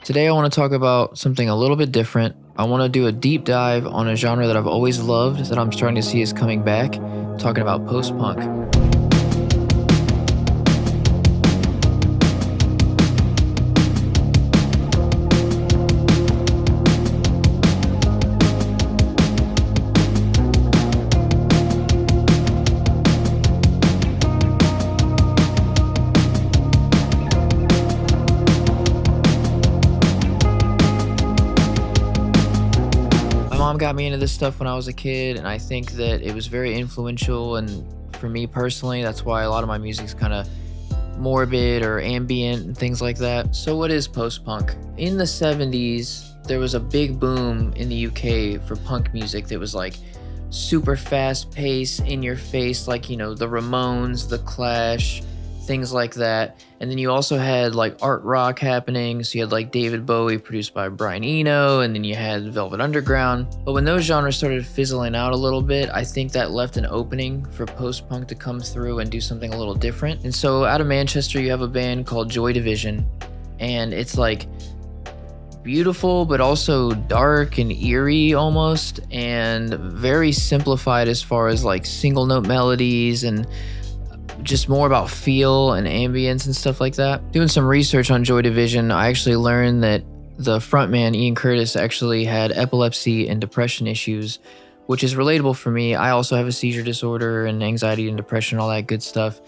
Today, I want to talk about something a little bit different. I want to do a deep dive on a genre that I've always loved that I'm starting to see is coming back, talking about post punk. My mom got me into this stuff when I was a kid, and I think that it was very influential. And for me personally, that's why a lot of my music's kind of morbid or ambient and things like that. So, what is post punk? In the 70s, there was a big boom in the UK for punk music that was like super fast paced, in your face, like, the Ramones, the Clash, things like that. And then you also had like art rock happening. So you had like David Bowie produced by Brian Eno, and then you had Velvet Underground. But when those genres started fizzling out a little bit, I think that left an opening for post punk to come through and do something a little different. And so out of Manchester, you have a band called Joy Division, and it's like beautiful but also dark and eerie almost, and very simplified as far as like single note melodies and just more about feel and ambience and stuff like that. Doing some research on Joy Division, I actually learned that the frontman Ian Curtis actually had epilepsy and depression issues, which is relatable for me. I also have a seizure disorder and anxiety and depression, all that good stuff.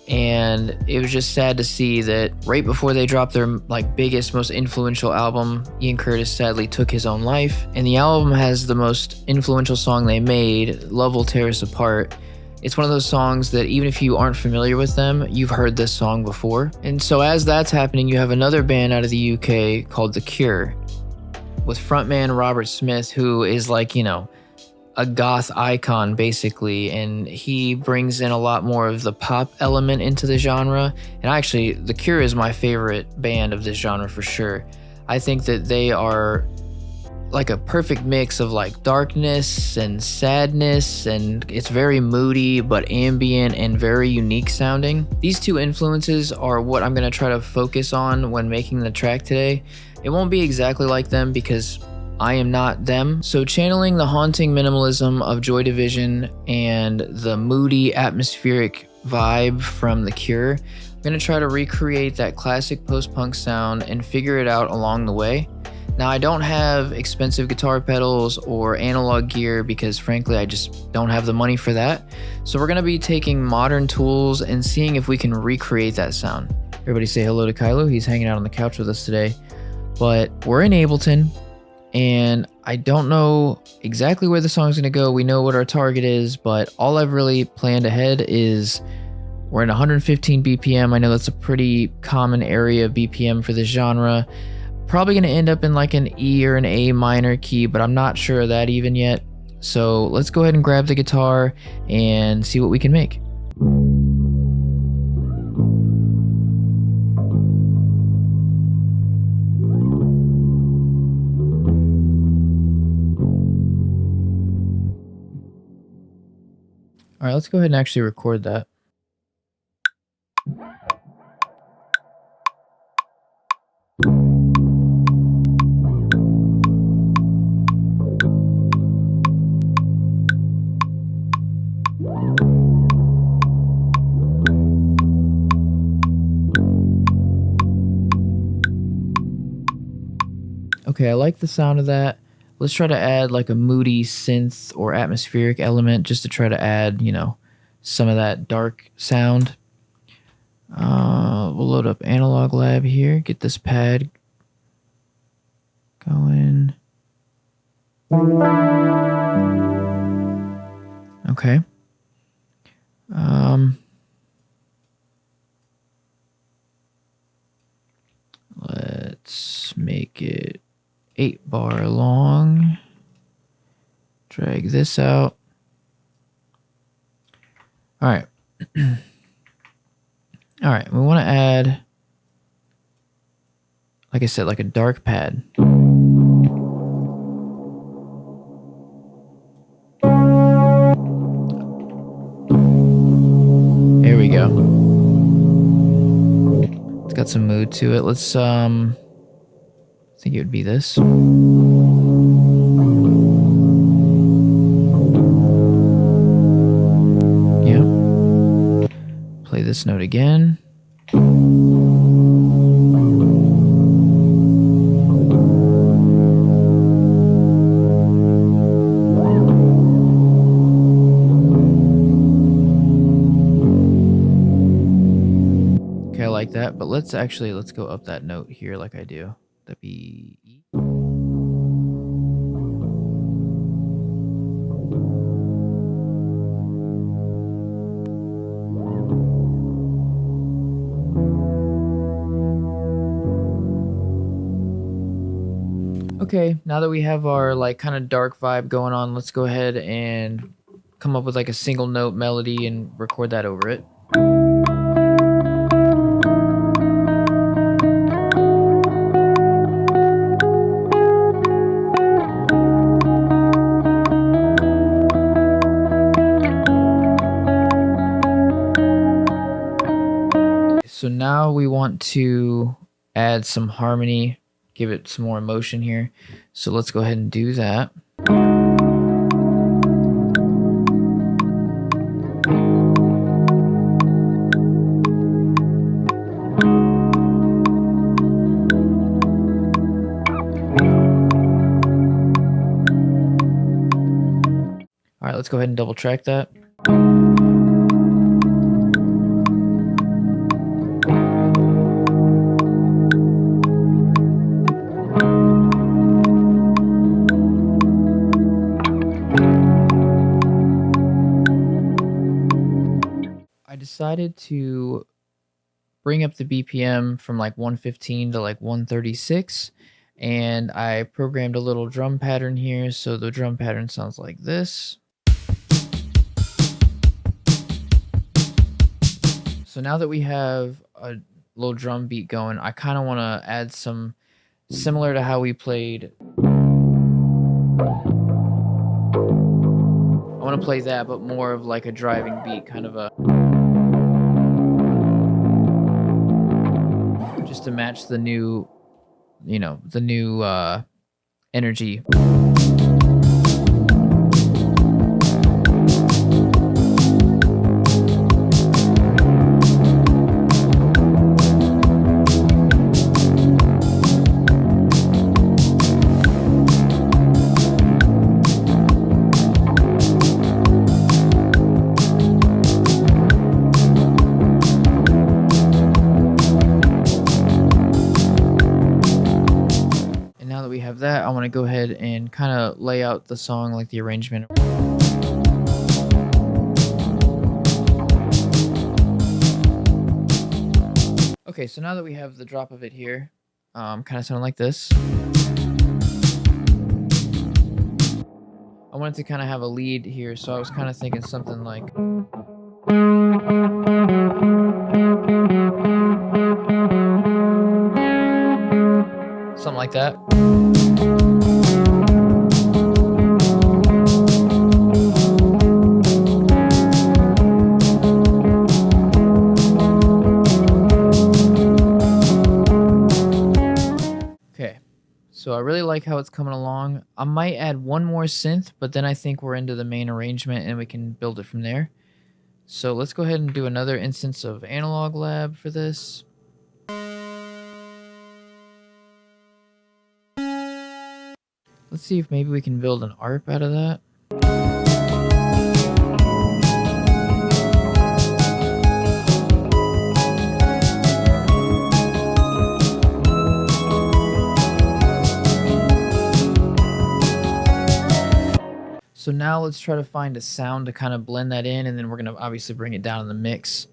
And it was just sad to see that right before they dropped their like biggest, most influential album, Ian Curtis sadly took his own life. And the album has the most influential song they made, Love Will Tear Us Apart. It's one of those songs that even if you aren't familiar with them, you've heard this song before. And so as that's happening, you have another band out of the UK called The Cure with frontman Robert Smith, who is like, a goth icon basically. And he brings in a lot more of the pop element into the genre. And actually, The Cure is my favorite band of this genre for sure. I think that they are like a perfect mix of like darkness and sadness, and it's very moody but ambient and very unique sounding. These two influences are what I'm going to try to focus on when making the track today. It won't be exactly like them because I am not them. So channeling the haunting minimalism of Joy Division and the moody atmospheric vibe from The Cure, I'm going to try to recreate that classic post-punk sound and figure it out along the way. Now, I don't have expensive guitar pedals or analog gear because frankly, I just don't have the money for that. So we're gonna be taking modern tools and seeing if we can recreate that sound. Everybody say hello to Kylo. He's hanging out on the couch with us today. But we're in Ableton, and I don't know exactly where the song's gonna go. We know what our target is, but all I've really planned ahead is we're in 115 BPM. I know that's a pretty common area of BPM for this genre. Probably going to end up in like an E or an A minor key, but I'm not sure of that even yet. So let's go ahead and grab the guitar and see what we can make. All right, let's go ahead and actually record that. Okay, I like the sound of that. Let's try to add like a moody synth or atmospheric element just to try to add, some of that dark sound. We'll load up Analog Lab here, get this pad going. Okay. Let's make it 8 bar long. Drag this out. All right. All right, we want to add, like I said, like a dark pad. There we go. It's got some mood to it. Let's think it would be this. Yeah. Play this note again. Okay, I like that, but let's go up that note here like I do. That'd be E. Okay, now that we have our like kind of dark vibe going on, let's go ahead and come up with like a single note melody and record that over it. So now we want to add some harmony, give it some more emotion here. So let's go ahead and do that. All right, let's go ahead and double track that. I decided to bring up the BPM from like 115 to like 136, and I programmed a little drum pattern here. So the drum pattern sounds like this. So now that we have a little drum beat going, I kind of want to add some similar to how we played. I want to play that, but more of like a driving beat, kind of a, just to match the new, the new energy. That I want to go ahead and kind of lay out the song, like the arrangement. Okay, so now that we have the drop of it here, kind of sounding like this. I wanted to kind of have a lead here, so I was kind of thinking something like, something like that. So I really like how it's coming along. I might add one more synth, but then I think we're into the main arrangement and we can build it from there. So let's go ahead and do another instance of Analog Lab for this. Let's see if maybe we can build an ARP out of that. So now let's try to find a sound to kind of blend that in, and then we're going to obviously bring it down in the mix.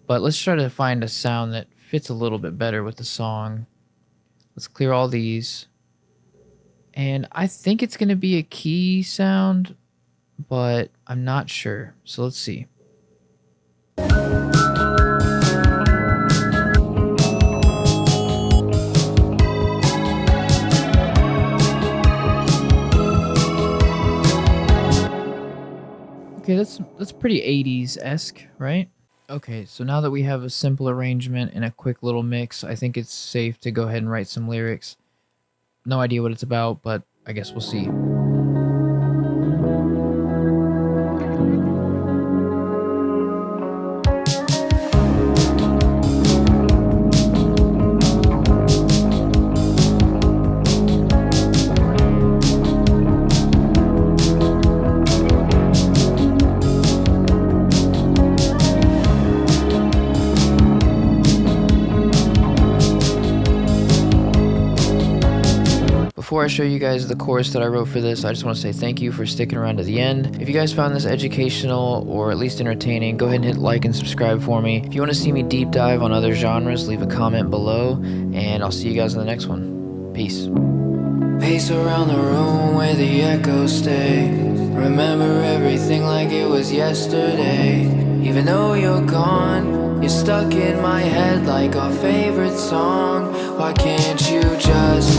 But let's try to find a sound that fits a little bit better with the song. Let's clear all these. And I think it's going to be a key sound, but I'm not sure. So let's see. Okay, that's pretty 80s-esque, right? Okay, so now that we have a simple arrangement and a quick little mix, I think it's safe to go ahead and write some lyrics. No idea what it's about, but I guess we'll see. Before I show you guys the chorus that I wrote for this, I just want to say thank you for sticking around to the end. If you guys found this educational or at least entertaining, go ahead and hit like and subscribe for me. If you want to see me deep dive on other genres, leave a comment below, and I'll see you guys in the next one. Peace. Pace around the room where the echoes stay. Remember everything like it was yesterday. Even though you're gone, you're stuck in my head like our favorite song. Why can't you just